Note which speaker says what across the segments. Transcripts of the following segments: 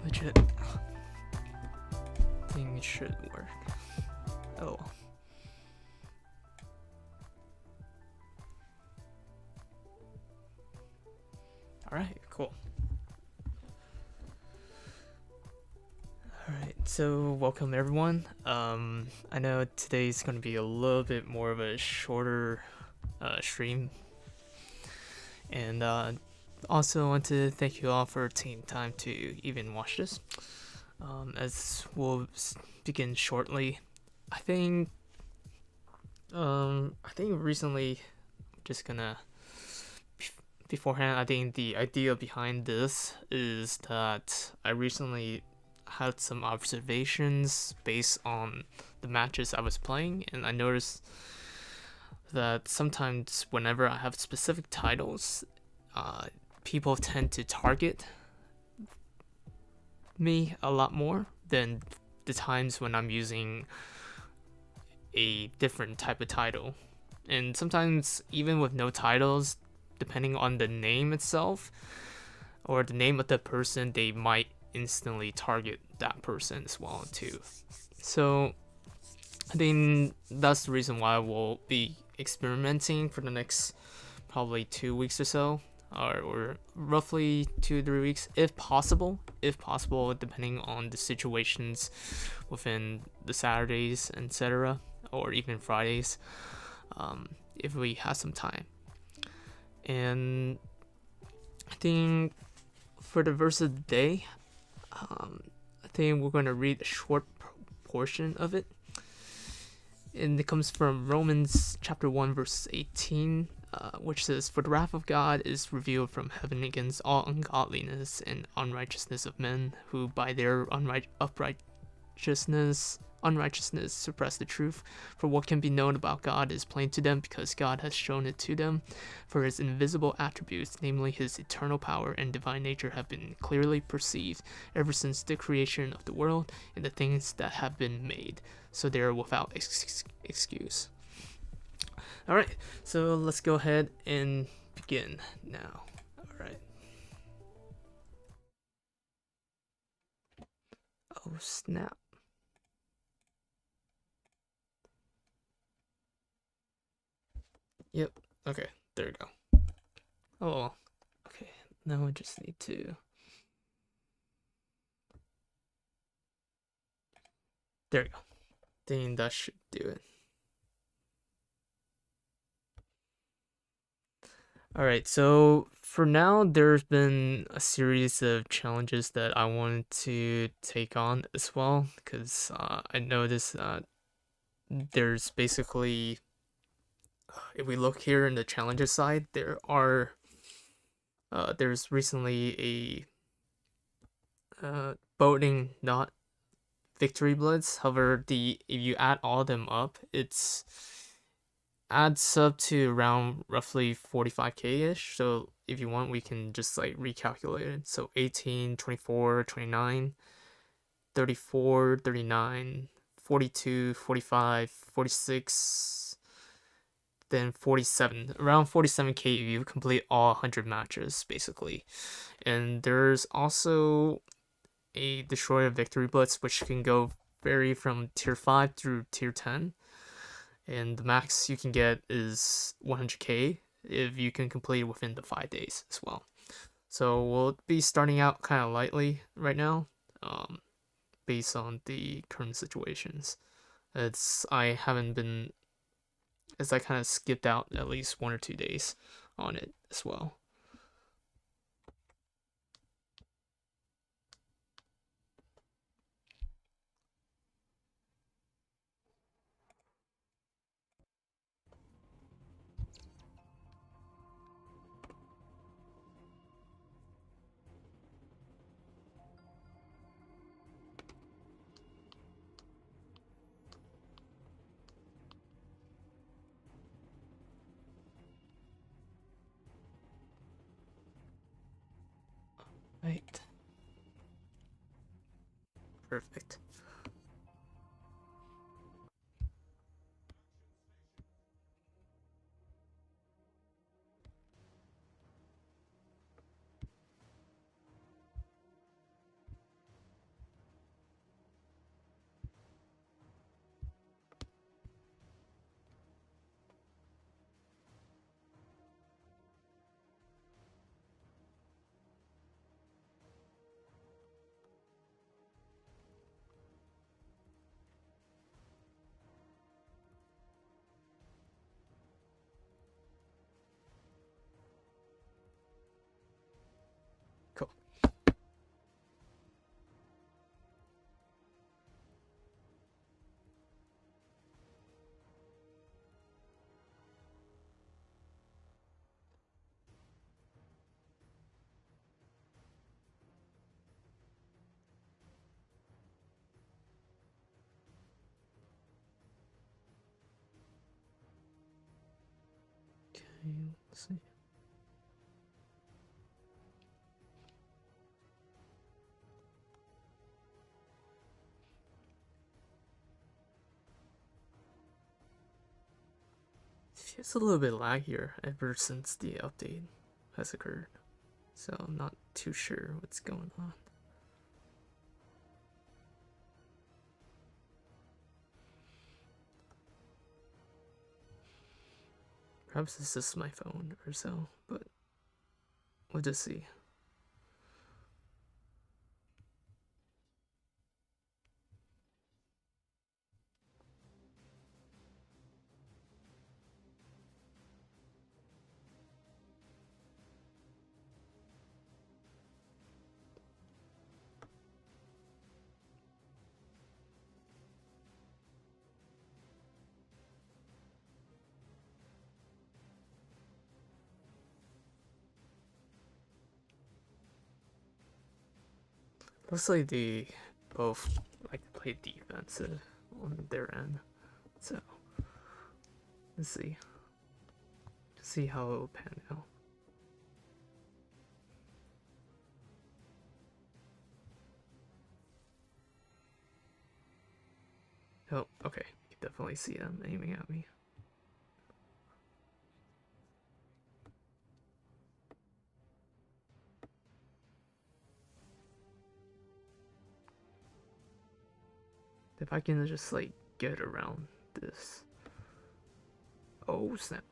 Speaker 1: Legit. Thing should work. Oh. Alright, cool. Alright, so welcome everyone. I know today's gonna be a little bit more of a shorter stream. And also want to thank you all for taking time to even watch this. As we'll begin shortly. I think recently, just gonna beforehand, I think the idea behind this is that I recently had some observations based on the matches I was playing, and I noticed that sometimes whenever I have specific titles, people tend to target me a lot more than the times when I'm using a different type of title. And sometimes even with no titles, depending on the name itself or the name of the person, they might instantly target that person as well too. So I think that's the reason why we'll be experimenting for the next probably 2 weeks or so, or roughly 2-3 weeks if possible, depending on the situations within the Saturdays, etc., or even Fridays, if we have some time. And I think for the verse of the day, I think we're going to read a short portion of it, and it comes from Romans chapter 1 verse 18, which says, "For the wrath of God is revealed from heaven against all ungodliness and unrighteousness of men, who by their unrighteousness suppress the truth. For what can be known about God is plain to them, because God has shown it to them. For his invisible attributes, namely his eternal power and divine nature, have been clearly perceived ever since the creation of the world and the things that have been made, so they are without excuse." Alright, so let's go ahead and begin now. Alright. Oh snap. Yep, okay, there we go. Oh, okay, now I just need to... There we go. Think that should do it. Alright, so for now, there's been a series of challenges that I wanted to take on as well, because I noticed that there's basically, if we look here in the challenges side, there's recently a voting not victory blitz. However, if you add all of them up, it's adds up to around roughly 45k-ish. So if you want, we can just like recalculate it. So 18, 24, 29, 34, 39, 42, 45, 46, then 47. Around 47k if you complete all 100 matches, basically. And there's also a Destroyer Victory Blitz, which can vary from tier 5 through tier 10. And the max you can get is 100k if you can complete within the 5 days as well. So we'll be starting out kind of lightly right now, based on the current situations. I kind of skipped out at least 1 or 2 days on it as well. Right. Perfect. let's see. It's a little bit laggier ever since the update has occurred, so I'm not too sure what's going on. Perhaps it's just my phone or so, but we'll just see. Looks like they both like to play defensive on their end, so let's see. See how it will pan out. Oh, okay. You can definitely see them aiming at me. If I can just like get around this. Oh snap.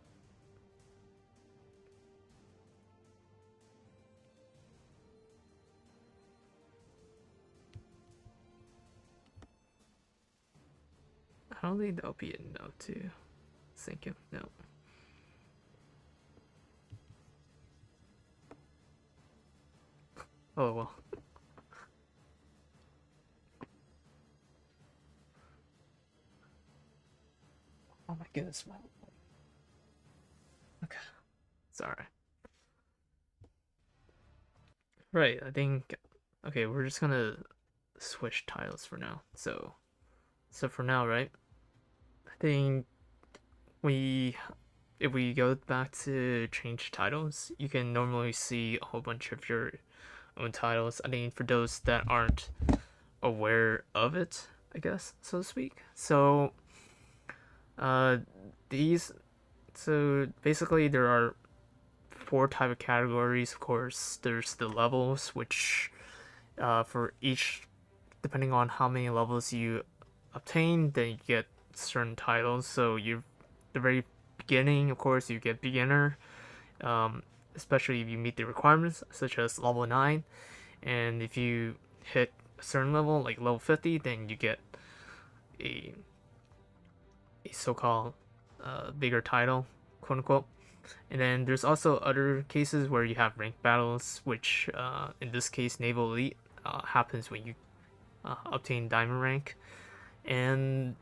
Speaker 1: I don't think that'll be enough to sink him. No. Oh well. Oh my goodness, man. Okay. Sorry. Right, I think. Okay, we're just gonna switch tiles for now. So for now, right? I think we if we go back to change titles, you can normally see a whole bunch of your own titles. I mean, for those that aren't aware of it, I guess, so to speak. So, uh, these, so basically there are four type of categories. Of course, there's the levels, which, for each, depending on how many levels you obtain, then you get certain titles. So you, the very beginning, of course, you get beginner, especially if you meet the requirements, such as level 9. And if you hit a certain level, like level 50, then you get a so-called bigger title, quote unquote. And then there's also other cases where you have ranked battles, which in this case, Naval Elite happens when you obtain diamond rank. And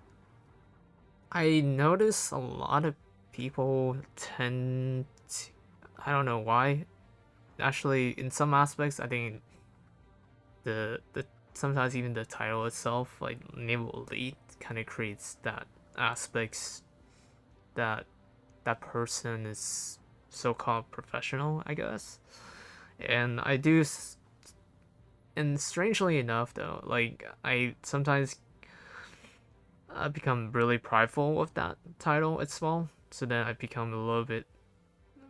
Speaker 1: I notice a lot of people tend to, I don't know why. Actually, in some aspects, I think the sometimes even the title itself, like Naval Elite, kind of creates that aspects that that person is so-called professional, I guess. And I do, and strangely enough, though, like I sometimes become really prideful of that title as well. So then I become a little bit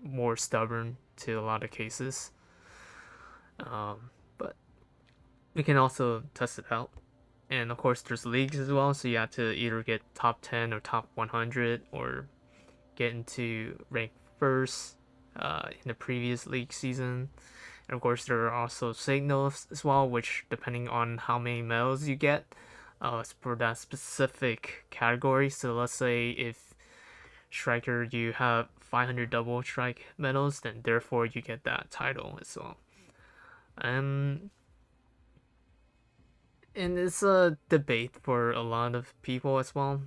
Speaker 1: more stubborn to a lot of cases. But we can also test it out. And of course, there's leagues as well, so you have to either get top 10 or top 100 or get into rank first in the previous league season. And of course, there are also signals as well, which, depending on how many medals you get, for that specific category. So let's say if striker you have 500 double strike medals, then therefore you get that title as well. And it's a debate for a lot of people as well.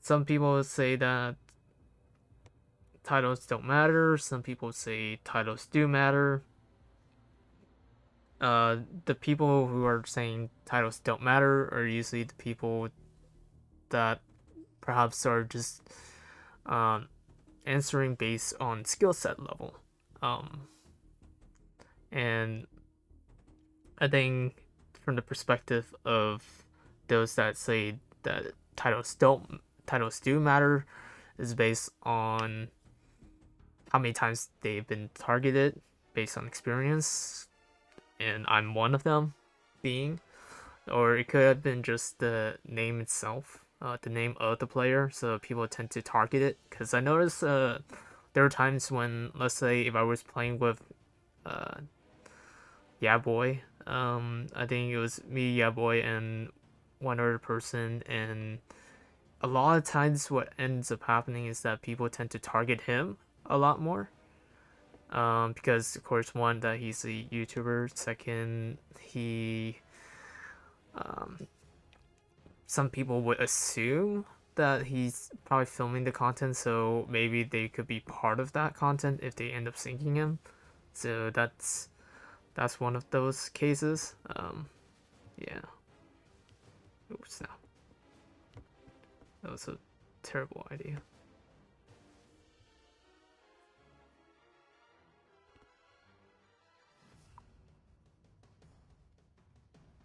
Speaker 1: Some people say that titles don't matter. Some people say titles do matter. The people who are saying titles don't matter are usually the people that perhaps are just answering based on skill set level. And I think from the perspective of those that say that titles do matter is based on how many times they've been targeted based on experience, and I'm one of them being, or it could have been just the name itself, the name of the player, so people tend to target it. Because I noticed there are times when, let's say, if I was playing with Yeah Boy, I think it was me, Yeah Boy, and one other person, and a lot of times what ends up happening is that people tend to target him a lot more. Because of course, one, that he's a YouTuber. Second, some people would assume that he's probably filming the content, so maybe they could be part of that content if they end up syncing him. So that's one of those cases. Yeah. Oops, no. That was a terrible idea.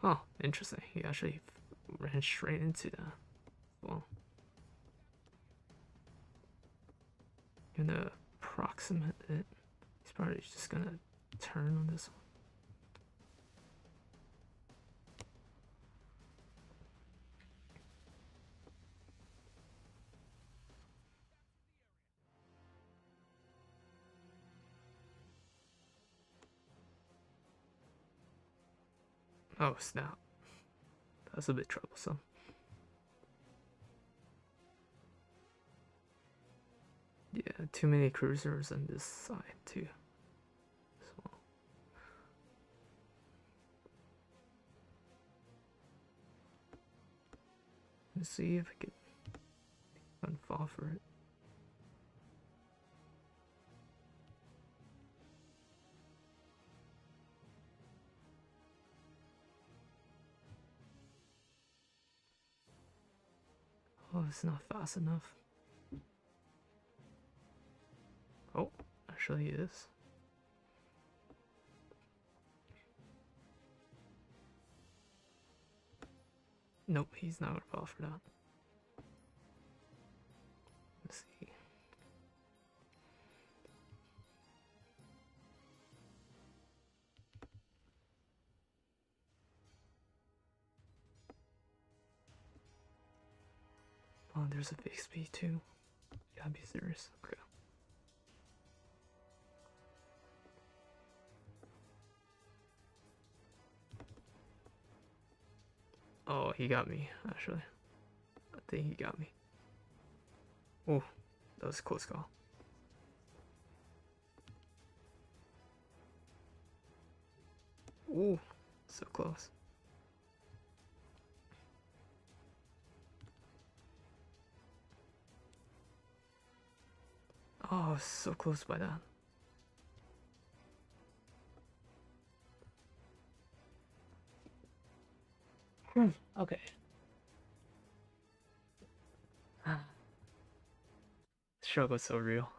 Speaker 1: Oh, interesting. He actually ran straight into that. Well, gonna approximate it. He's probably just gonna turn on this one. Oh snap. That's a bit troublesome. Yeah, too many cruisers on this side too. So, let's see if I can fall for it. Oh, it's not fast enough. Oh, actually it is. Nope, he's not gonna fall for that. Let's see. Oh, there's a big speed too. You gotta be serious. Okay. Oh, he got me, actually. I think he got me. Oh, that was a close call. Ooh, so close. Oh, so close by that. Okay. Struggle's so real.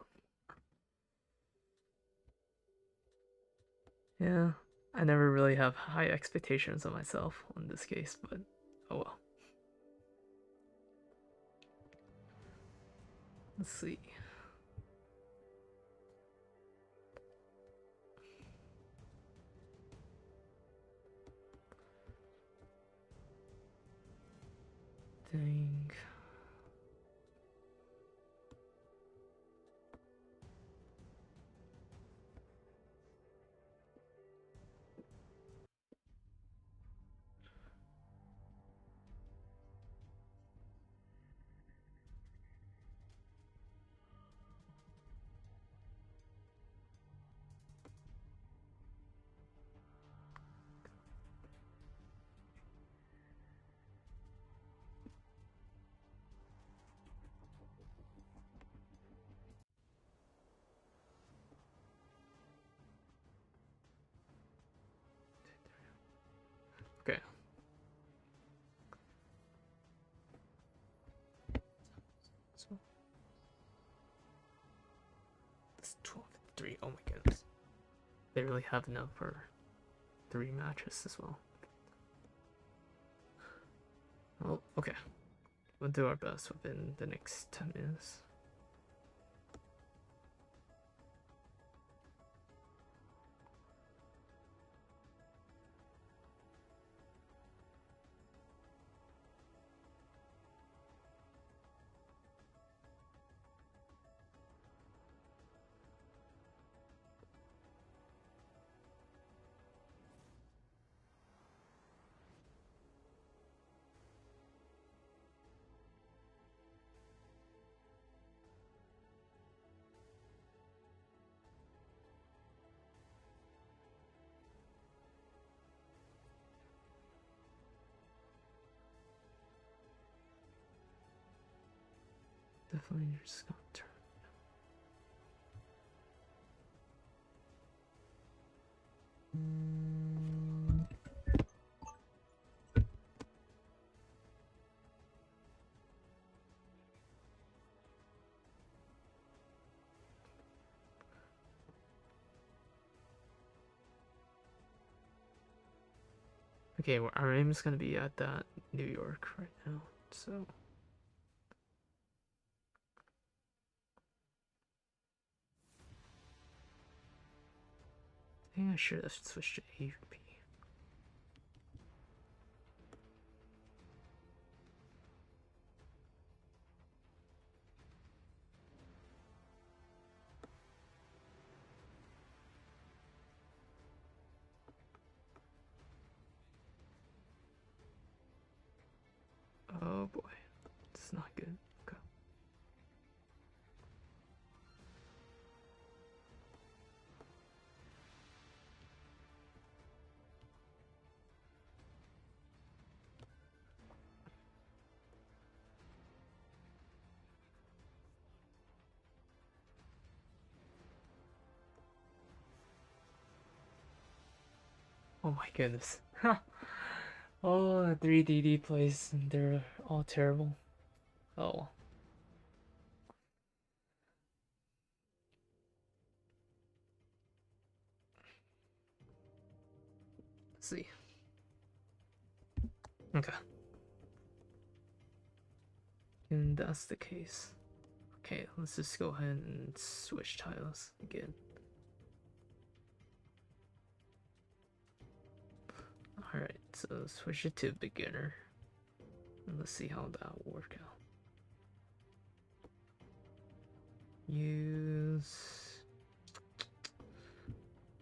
Speaker 1: Yeah, I never really have high expectations of myself on this case, but oh well. Let's see. Dang. they really have enough for 3 matches as well. Well, okay. We'll do our best within the next 10 minutes. Definitely your sculptor. Okay, well, our aim is gonna be at that New York right now, so. I think I should have switched to AVP. Oh boy, it's not good. Okay. Oh my goodness. Oh, 3DD plays, and they're all terrible. Oh. Let's see. Okay. And that's the case. Okay, let's just go ahead and switch tiles again. Alright, so switch it to beginner. And let's see how that will work out. Use.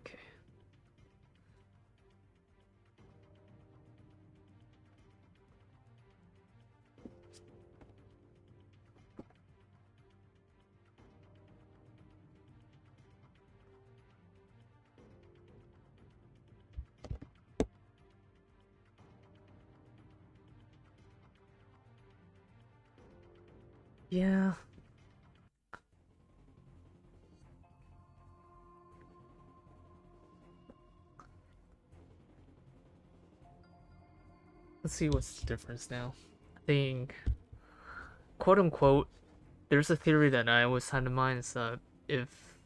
Speaker 1: Okay. Yeah. Let's see what's the difference now. I think, quote unquote, there's a theory that I always had in mind is that if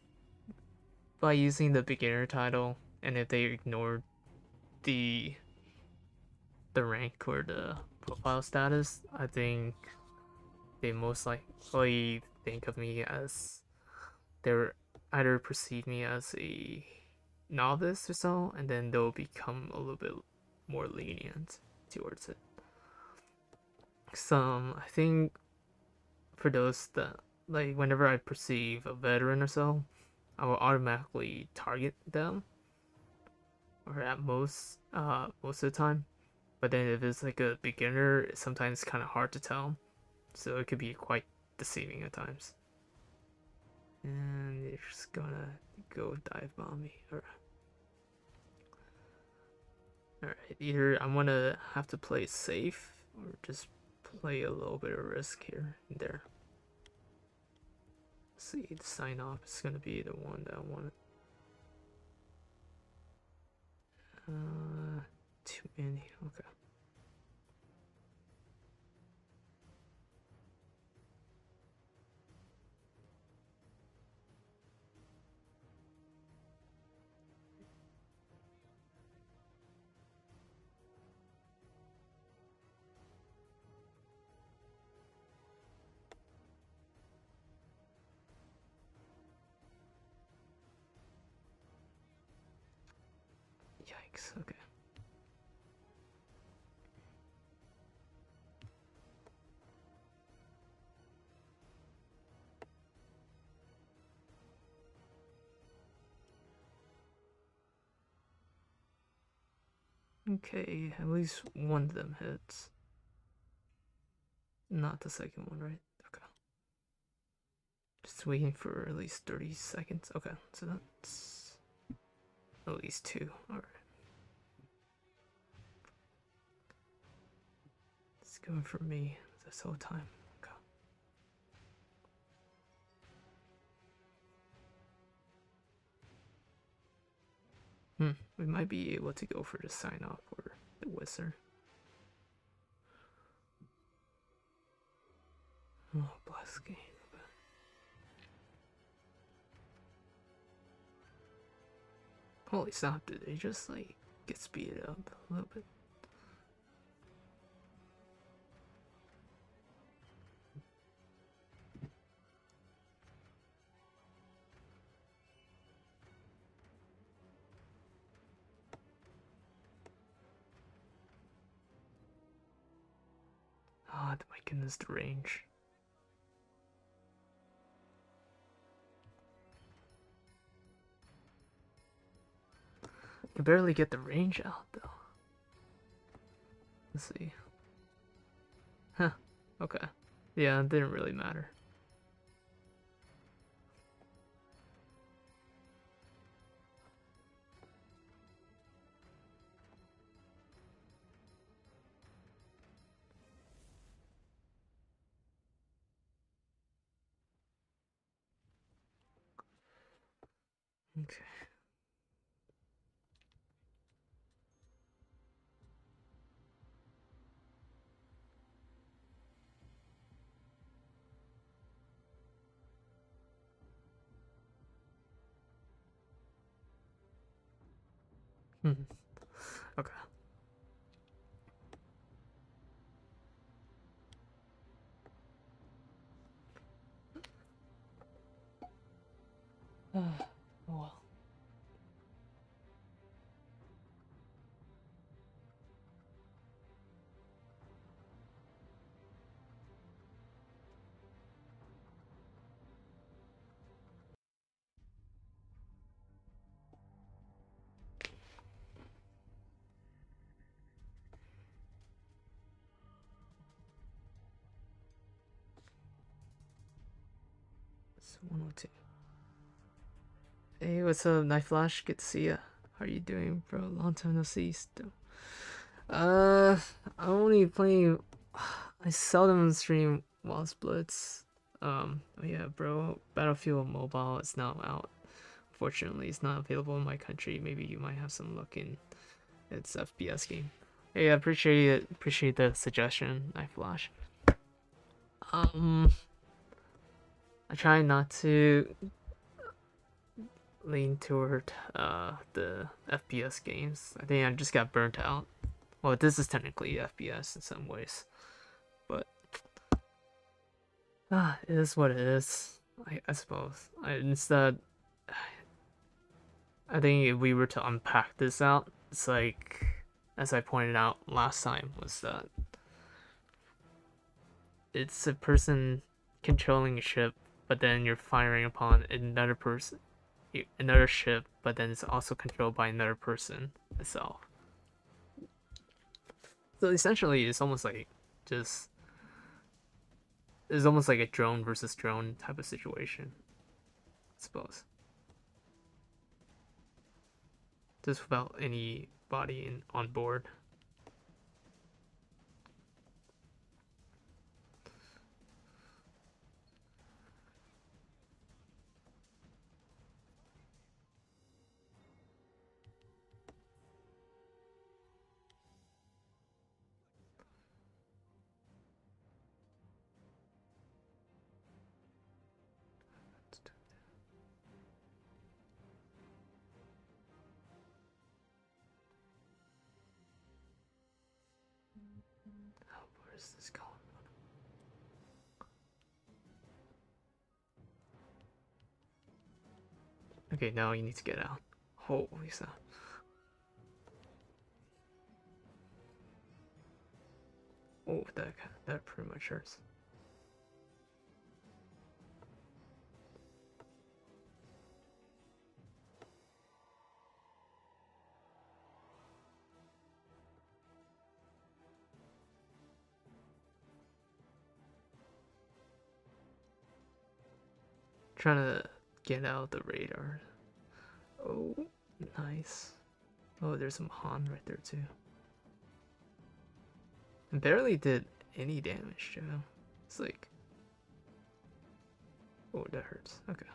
Speaker 1: by using the beginner title and if they ignored the rank or the profile status, I think they most likely think of me as they're either perceive me as a novice or so, and then they'll become a little bit more lenient towards it. So I think for those that like whenever I perceive a veteran or so, I will automatically target them, or at most of the time. But then if it's like a beginner, it's sometimes kind of hard to tell, so it could be quite deceiving at times. And you're just gonna go dive bomb me. Alright, either I'm gonna have to play safe or just play a little bit of risk here and there. Let's see, the sign off is gonna be the one that I want. Too many, okay. Yikes, okay. Okay, at least one of them hits. Not the second one, right? Okay. Just waiting for at least 30 seconds. Okay, so that's at least 2. Alright. It's going for me this whole time. Okay. We might be able to go for the sign off or the wizard. Oh, bless game. Holy snap, did they just like get speeded up a little bit? Oh, my goodness, the range. I can barely get the range out though. Let's see. Huh. Okay. Yeah, it didn't really matter. Okay. Okay. Oh well. It's 102. Hey, what's up, Night Flash? Good to see ya. How are you doing, bro? Long time no see. Still. I'm only playing. I seldom stream whilst Blitz. Oh yeah, bro. Battlefield Mobile is now out. Fortunately, it's not available in my country. Maybe you might have some luck in its FPS game. Hey, I appreciate it. Appreciate the suggestion, Night Flash. I try not to lean toward the FPS games. I think I just got burnt out. Well, this is technically FPS in some ways, but it is what it is. I suppose. Instead, I think if we were to unpack this out, it's like, as I pointed out last time, was that it's a person controlling a ship, but then you're firing upon another person, another ship, but then it's also controlled by another person itself. So essentially, it's almost like just it's almost like a drone versus drone type of situation, I suppose. Just without anybody on board. Where's this going? Okay, now you need to get out. Holy snap. Oh, that pretty much hurts. Trying to get out the radar. Oh, nice. Oh, there's a Monaghan right there too. And barely did any damage to him. It's like, oh, that hurts. Okay.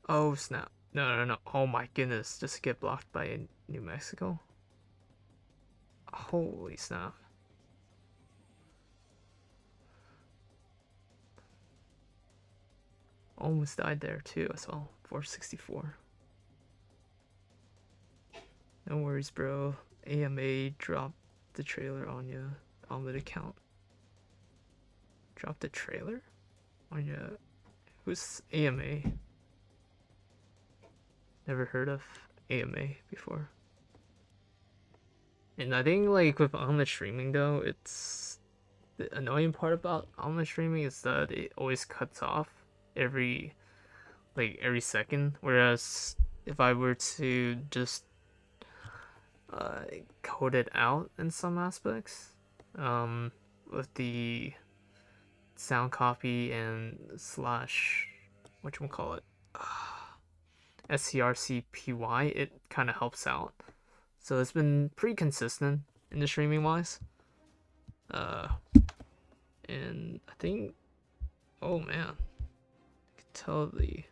Speaker 1: Oh snap! No! Oh my goodness! Just get blocked by New Mexico. Holy snap! Almost died there too as well. 464. No worries, bro. AMA dropped the trailer on you on the account. Drop the trailer on you. Who's AMA? Never heard of AMA before. And I think like with online streaming though, it's the annoying part about online streaming is that it always cuts off every second. Whereas if I were to just code it out in some aspects, with the sound copy and slash whatchamacallit, SCRCPY, it kind of helps out. So it's been pretty consistent in the streaming wise. And I think, oh man, I could tell the.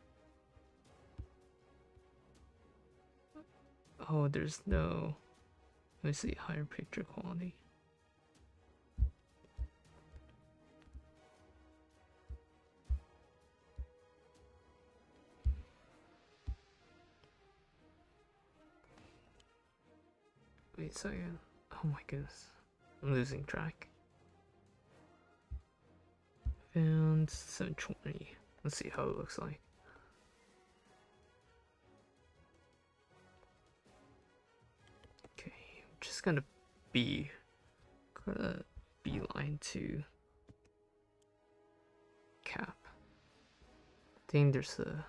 Speaker 1: Oh, there's no. Let me see, higher picture quality. Wait a second. Oh my goodness. I'm losing track. And 720. Let's see how it looks like. Okay, I'm just gonna beeline to cap. I think there's a.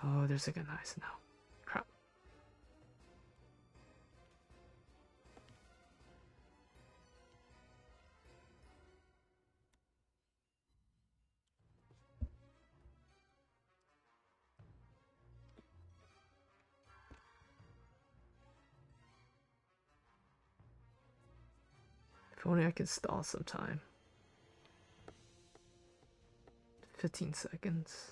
Speaker 1: Oh, there's like a nice now. Crap. If only I could stall some time. 15 seconds.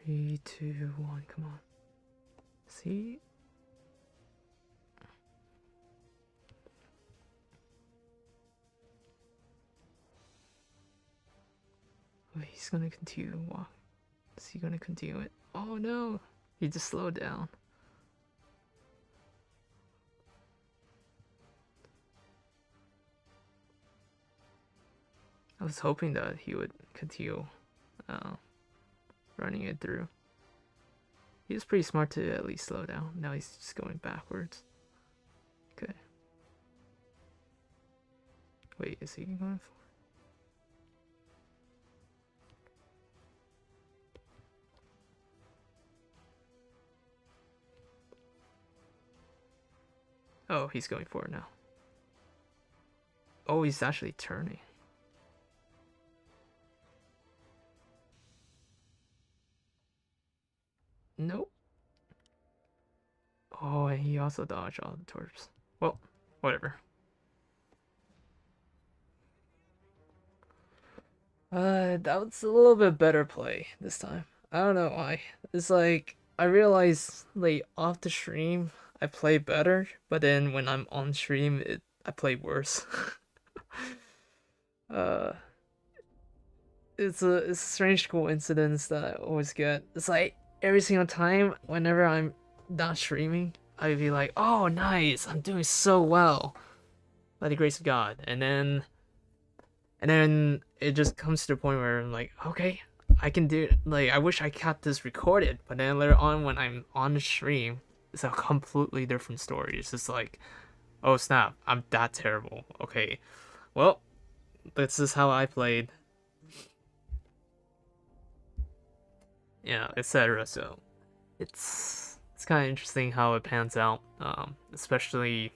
Speaker 1: Three, two, one, come on. See? Oh, he's gonna continue to walk. Is he gonna continue it? Oh no! He just slowed down. I was hoping that he would continue running it through. He was pretty smart to at least slow down. Now he's just going backwards. Okay. Wait, is he going for? Oh, he's going for it now. Oh, he's actually turning. Nope. Oh, and he also dodged all the torps. Well, whatever. That was a little bit better play this time. I don't know why. It's like I realized like off the stream I play better, but then when I'm on stream I play worse. uh it's a strange coincidence that I always get. It's like every single time whenever I'm not streaming, I'd be like, "Oh, nice! I'm doing so well by the grace of God," and then it just comes to the point where I'm like, "Okay, I can do it." Like, I wish I kept this recorded, but then later on when I'm on the stream, it's a completely different story. It's just like, "Oh snap! I'm that terrible." Okay, well, this is how I played. Yeah, etc. So it's kind of interesting how it pans out, especially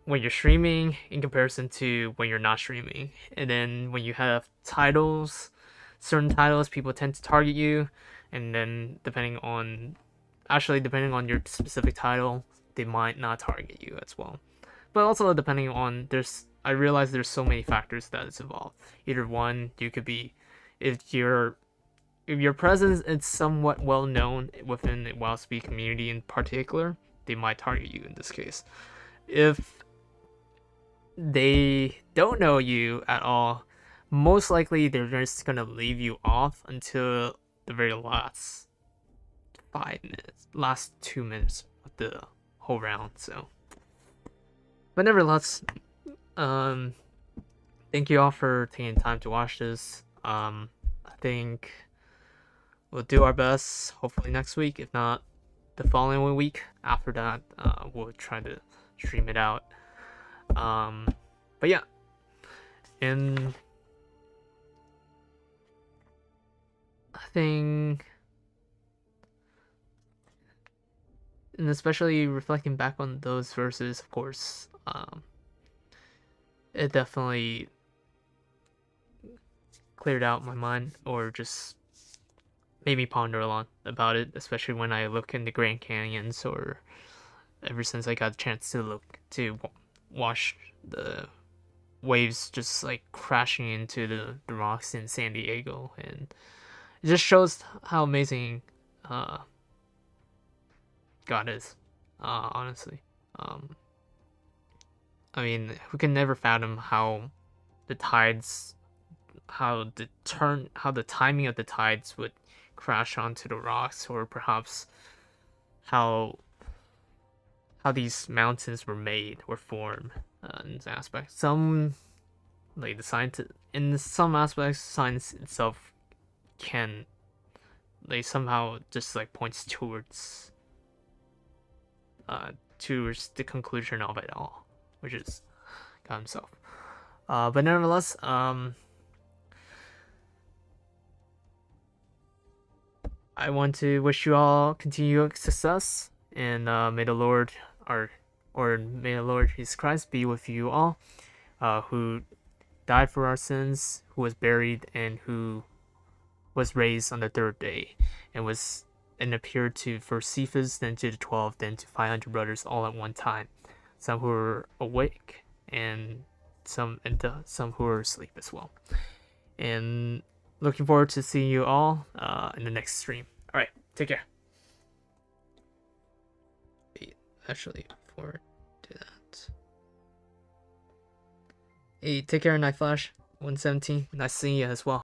Speaker 1: when you're streaming in comparison to when you're not streaming. And then when you have titles, certain titles, people tend to target you, and then depending on your specific title, they might not target you as well. But also depending on I realize there's so many factors that is involved. Either one, you could be if your presence is somewhat well known within the WoW Speed community in particular, they might target you in this case. If they don't know you at all, most likely they're just gonna leave you off until the very last 5 minutes, last 2 minutes of the whole round. So, but nevertheless, thank you all for taking time to watch this. I think we'll do our best. Hopefully next week, if not the following week. After that, we'll try to stream it out. But yeah, and I think, and especially reflecting back on those verses, of course, it definitely cleared out my mind, or just made me ponder a lot about it, especially when I look in the Grand Canyons, or ever since I got a chance to watch the waves just like crashing into the rocks in San Diego, and it just shows how amazing God is, honestly. I mean, we can never fathom how the tides, how the timing of the tides would crash onto the rocks, or perhaps how these mountains were made or formed in this aspect. Some like the science in some aspects, science itself can somehow just like points towards the conclusion of it all, which is God himself. But nevertheless, I want to wish you all continued success, and may the Lord may the Lord Jesus Christ be with you all, who died for our sins, who was buried, and who was raised on the third day, and appeared to first Cephas, then to the 12, then to 500 brothers all at one time. Some who were awake, and some who were asleep as well. And looking forward to seeing you all in the next stream. All right, take care. Actually, before I do that, hey, take care, Night Flash 117. Nice seeing you as well.